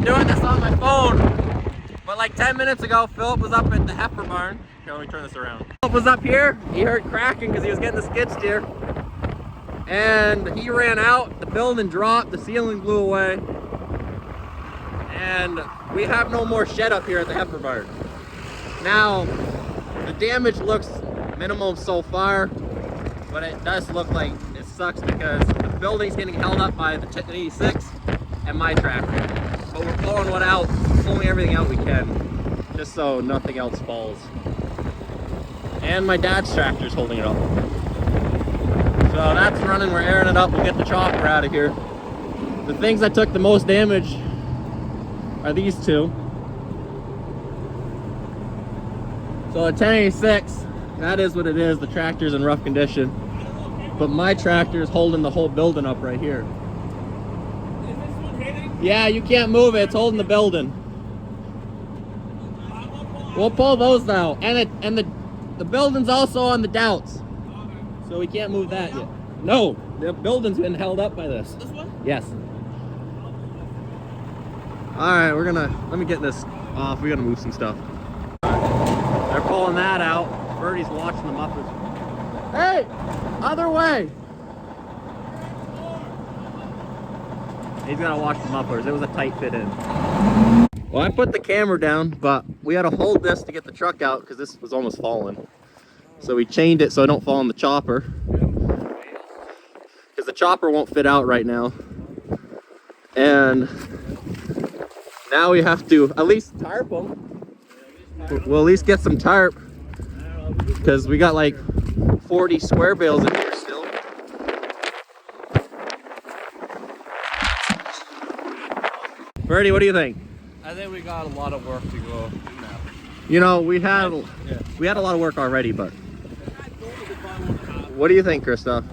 doing this on my phone, but like 10 minutes ago, Philip was up at the heifer barn. Here, let me turn this around. Philip was up here. He heard cracking because he was getting the skid steer. And he ran out, the building dropped, the ceiling blew away. And we have no more shed up here at the heifer barn. Now, the damage looks minimum so far, but it does look like it sucks because the building's getting held up by the 1086 and my tractor. But we're pulling one out, pulling everything out we can, just so nothing else falls. And my dad's tractor's holding it up. So that's running, we're airing it up, we'll get the chopper out of here. The things that took the most damage are these two. So the 1086, that is what it is, the tractor's in rough condition. But my tractor is holding the whole building up right here. Is this one hitting? Yeah, you can't move it, it's holding the building. We'll pull those now. And the building's also on the Doubts. So we can't move that yet. No, the building's been held up by this. This one? Yes. Alright, let me get this off. We gotta move some stuff. They're pulling that out. Birdie's watching the mufflers. Hey! Other way! He's gotta watch the mufflers. It was a tight fit in. Well, I put the camera down, but we had to hold this to get the truck out because this was almost falling. So we chained it so I don't fall in the chopper. Because the chopper won't fit out right now. And now we have to at least tarp them. We'll at least get some tarp. Because we got like 40 square bales in here still. Birdie, what do you think? I think we got a lot of work to go. You know, we had a lot of work already, but what do you think, Christoph?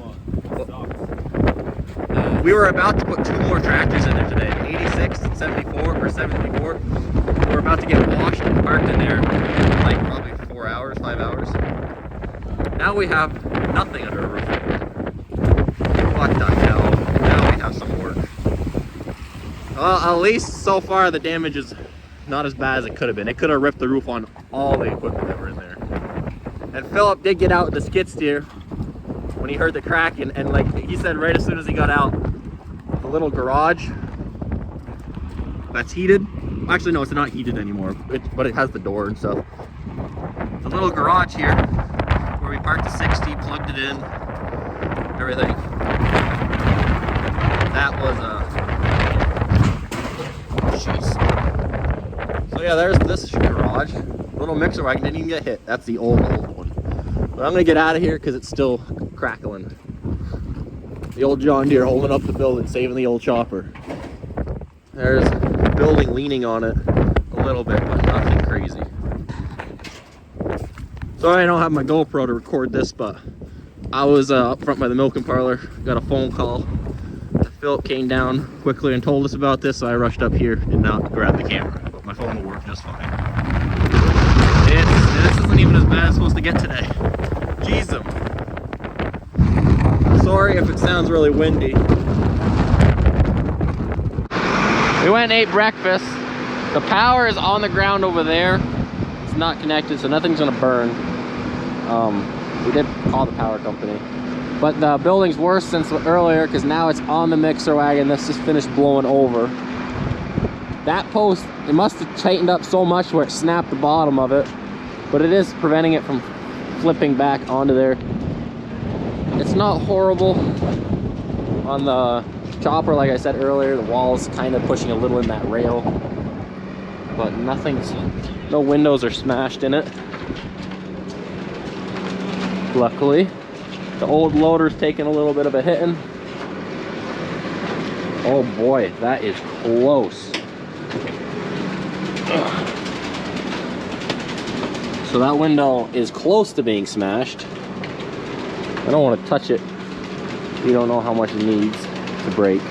We were about to put 2 more tractors in there today, 86 and 74 or 74. We're about to get washed and parked in there in like probably 4 hours, 5 hours. Now we have nothing under a roof. What the hell? Now we have some work. Well, at least so far the damage is not as bad as it could have been. It could have ripped the roof on all the equipment that were in there. And Philip did get out with the skid steer when he heard the crack, and like he said, right as soon as he got out, the little garage that's heated. Actually, no, it's not heated anymore, but it has the door and stuff. The little garage here, where we parked the 60, plugged it in, everything. That was jeez. So yeah, there's this garage. Little mixer wagon didn't even get hit. That's the old one. But I'm gonna get out of here because it's still crackling. The old John Deere holding up the building, saving the old chopper. There's the building leaning on it a little bit, but nothing crazy. Sorry I don't have my GoPro to record this, but I was up front by the milking parlor, got a phone call. Philip came down quickly and told us about this, so I rushed up here and now grabbed the camera. But my phone will work just fine. This isn't even as bad as it's supposed to get today. Jeez. Sorry if it sounds really windy. We went and ate breakfast. The power is on the ground over there. It's not connected, so nothing's gonna burn. We did call the power company. But the building's worse since earlier because now it's on the mixer wagon that's just finished blowing over. That post, it must have tightened up so much where it snapped the bottom of it, but it is preventing it from flipping back onto there. It's not horrible. On the chopper, like I said earlier, the wall's kind of pushing a little in that rail, but no windows are smashed in it, luckily. The old loader's taking a little bit of a hitting. Oh boy, that is close. Ugh. So that window is close to being smashed. I don't want to touch it. You don't know how much it needs to break.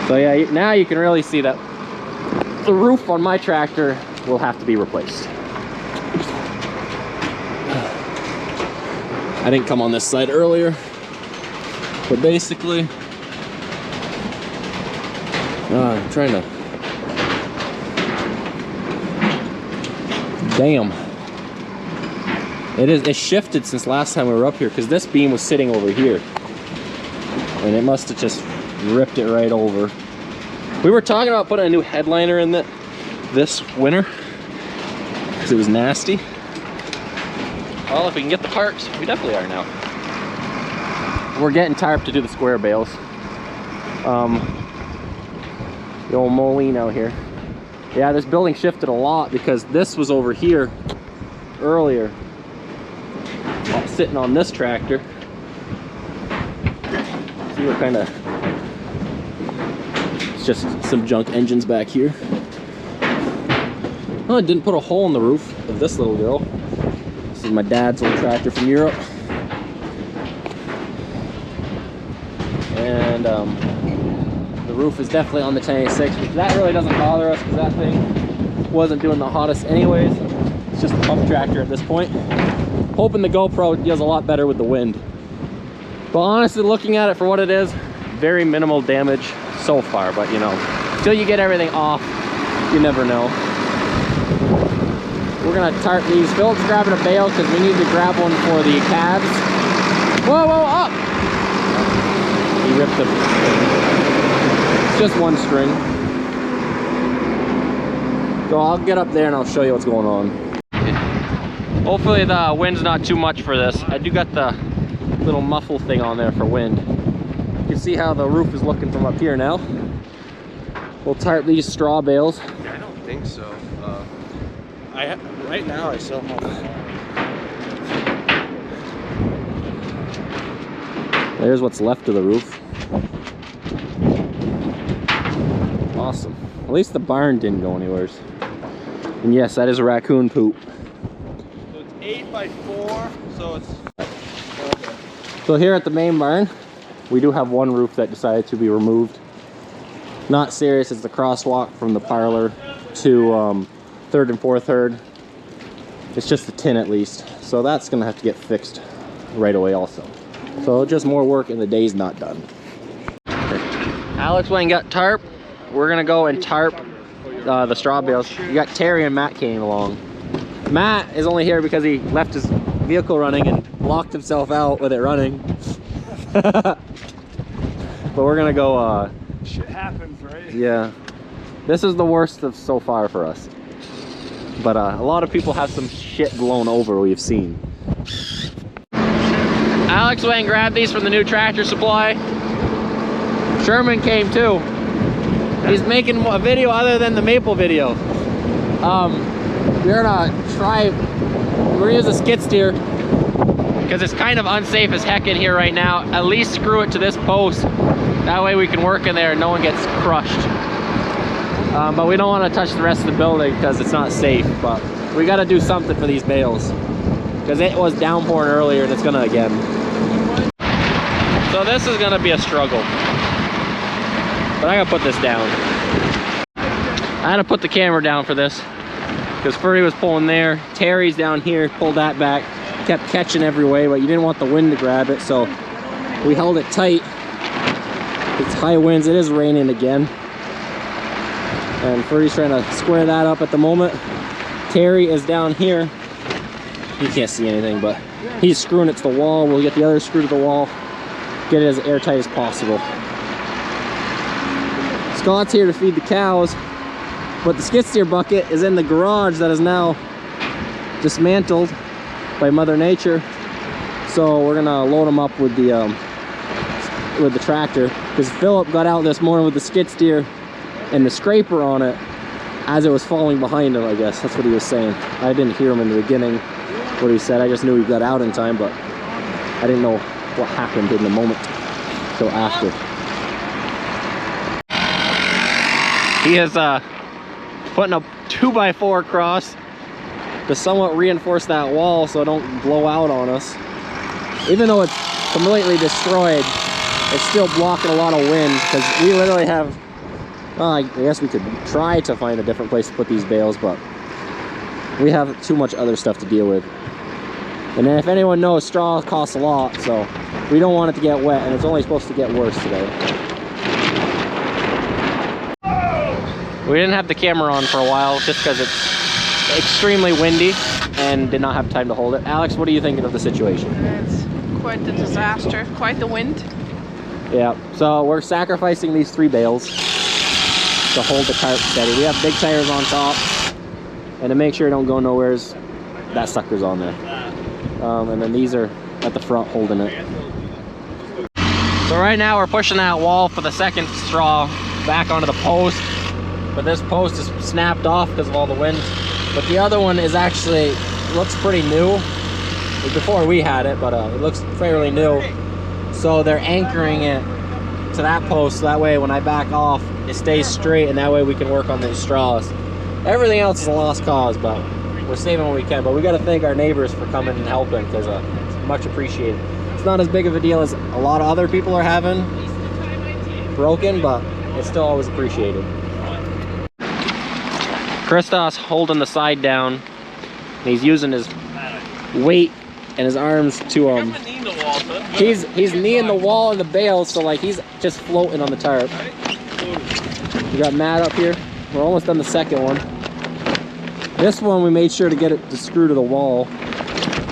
So yeah, now you can really see that the roof on my tractor will have to be replaced. I didn't come on this side earlier, but basically, I'm trying to Damn. It shifted since last time we were up here because this beam was sitting over here. And it must have just ripped it right over. We were talking about putting a new headliner in this winter because it was nasty. Well, if we can get the parts, we definitely are now. We're getting tarp to do the square bales. The old Moline out here. Yeah, this building shifted a lot because this was over here earlier, sitting on this tractor. See what kind of, it's just some junk engines back here. Oh, it didn't put a hole in the roof of this little girl. This is my dad's old tractor from Europe. And the roof is definitely on the 1086, but that really doesn't bother us because that thing wasn't doing the hottest anyways. It's just a pump tractor at this point. Hoping the GoPro does a lot better with the wind. But honestly, looking at it for what it is, very minimal damage so far, but you know, until you get everything off, you never know. We're gonna tarp these. Philip's grabbing a bale because we need to grab one for the cabs. Whoa, whoa, up! He ripped the, it's just one string. So I'll get up there and I'll show you what's going on. Hopefully the wind's not too much for this. I do got the little muffle thing on there for wind. You can see how the roof is looking from up here now. We'll tarp these straw bales. I don't think so. Right now I still have it. There's what's left of the roof. Awesome. At least the barn didn't go anywhere. And yes, that is a raccoon poop. So it's 8x4, so it's... Okay. So here at the main barn, we do have one roof that decided to be removed. Not serious, it's the crosswalk from the parlor to third and fourth herd. It's just the tin at least. So that's gonna have to get fixed right away also. So just more work and the day's not done. Alex went and got tarp. We're gonna go and tarp the straw bales. You got Terry and Matt came along. Matt is only here because he left his vehicle running and locked himself out with it running. But we're gonna go Shit happens, right? yeah. This is the worst of so far for us. But a lot of people have some shit blown over we've seen. Alex went and grabbed these from the new Tractor Supply. Sherman came too. He's making a video other than the maple video. We're gonna use a skid steer because it's kind of unsafe as heck in here right now. At least screw it to this post. That way we can work in there and no one gets crushed. But we don't want to touch the rest of the building because it's not safe. But we got to do something for these bales because it was downpouring earlier and it's gonna again. So this is gonna be a struggle. But I gotta put this down. I had to put the camera down for this because Furry was pulling there. Terry's down here, pulled that back, kept catching every way, but you didn't want the wind to grab it, so we held it tight. It's high winds, it is raining again. And Furry's trying to square that up at the moment. Terry is down here. You can't see anything, but he's screwing it to the wall. We'll get the other screw to the wall, get it as airtight as possible. Scott's here to feed the cows, but the skid steer bucket is in the garage that is now dismantled by Mother Nature. So we're gonna load them up with the tractor because Philip got out this morning with the skid steer and the scraper on it as it was falling behind him. I guess that's what he was saying. I didn't hear him in the beginning what he said. I just knew he got out in time, but I didn't know what happened in the moment till after. He is putting a 2x4 across to somewhat reinforce that wall so it don't blow out on us. Even though it's completely destroyed, it's still blocking a lot of wind because we literally have, well, I guess we could try to find a different place to put these bales, but we have too much other stuff to deal with. And then if anyone knows, straw costs a lot, so we don't want it to get wet, and it's only supposed to get worse today. We didn't have the camera on for a while just because it's extremely windy and did not have time to hold it. Alex, what are you thinking of the situation? It's quite the disaster, quite the wind. Yeah, so we're sacrificing these 3 bales to hold the tarp steady. We have big tires on top, and to make sure it don't go nowheres, that sucker's on there. And then these are at the front holding it. So right now we're pushing that wall for the second straw back onto the post, but this post is snapped off because of all the wind. But the other one is actually, looks pretty new. It was before we had it, but it looks fairly new. So they're anchoring it to that post, so that way when I back off, it stays straight, and that way we can work on these straws. Everything else is a lost cause, but we're saving what we can. But we got to thank our neighbors for coming and helping, because it's much appreciated. It's not as big of a deal as a lot of other people are having broken, but it's still always appreciated. Christos holding the side down, and he's using his weight and his arms to he's kneeing the wall in the bales, so like he's just floating on the tarp. We got Matt up here. We're almost done the second one. This one we made sure to get it to screw to the wall,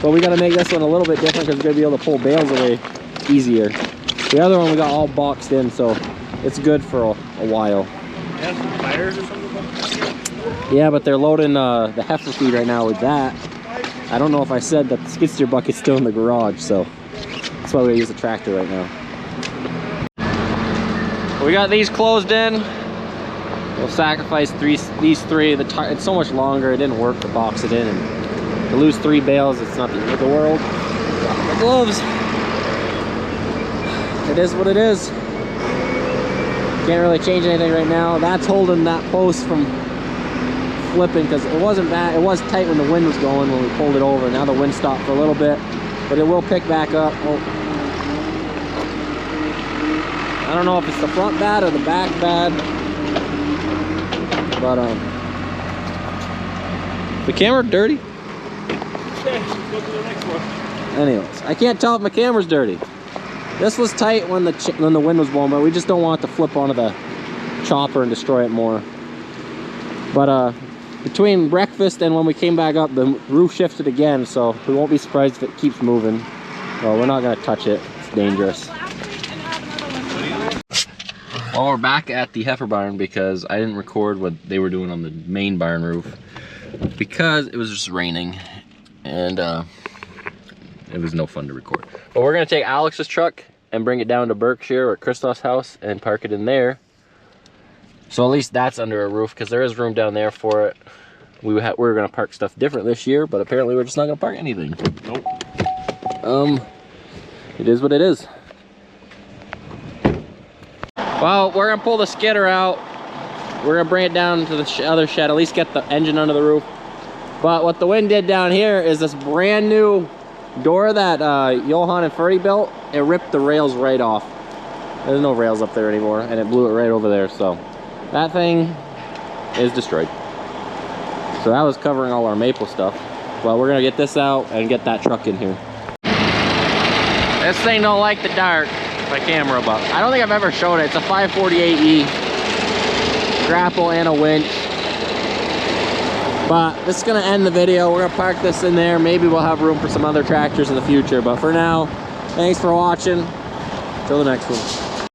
but we got to make this one a little bit different because we're gonna be able to pull bales away easier. The other one we got all boxed in, so it's good for a while. Have some tires or something? Yeah, but they're loading the heifer feed right now with that. I don't know if I said that the skid steer bucket's still in the garage, so that's why we use the tractor right now. We got these closed in. We'll sacrifice these 3. It's so much longer, it didn't work to box it in. And to lose 3 bales, it's not the end of the world. The gloves. It is what it is. Can't really change anything right now. That's holding that post from flipping, because it wasn't bad. It was tight when the wind was going when we pulled it over. Now the wind stopped for a little bit, but it will pick back up. Oh. I don't know if it's the front bad or the back bad, but the camera dirty. Okay, let's go to the next one. Anyways, I can't tell if my camera's dirty. This was tight when the wind was blowing, but we just don't want it to flip onto the chopper and destroy it more. But between breakfast and when we came back up, the roof shifted again, so we won't be surprised if it keeps moving. Well, we're not gonna touch it, it's dangerous. Well, we're back at the heifer barn because I didn't record what they were doing on the main barn roof because it was just raining, and it was no fun to record. But we're gonna take Alex's truck and bring it down to Berkshire or Christos' house and park it in there. So at least that's under a roof, because there is room down there for it. We were gonna park stuff different this year, but apparently we're just not gonna park anything. Nope. It is what it is. Well, we're gonna pull the skidder out. We're gonna bring it down to the other shed, at least get the engine under the roof. But what the wind did down here is this brand new door that Johan and Ferdy built. It ripped the rails right off. There's no rails up there anymore, and it blew it right over there, so that thing is destroyed. So that was covering all our maple stuff. Well, we're gonna get this out and get that truck in here. This thing don't like the dark, my camera, but I don't think I've ever shown it. It's a 548E grapple and a winch. But this is gonna end the video. We're gonna park this in there. Maybe we'll have room for some other tractors in the future. But for now, thanks for watching. Till the next one.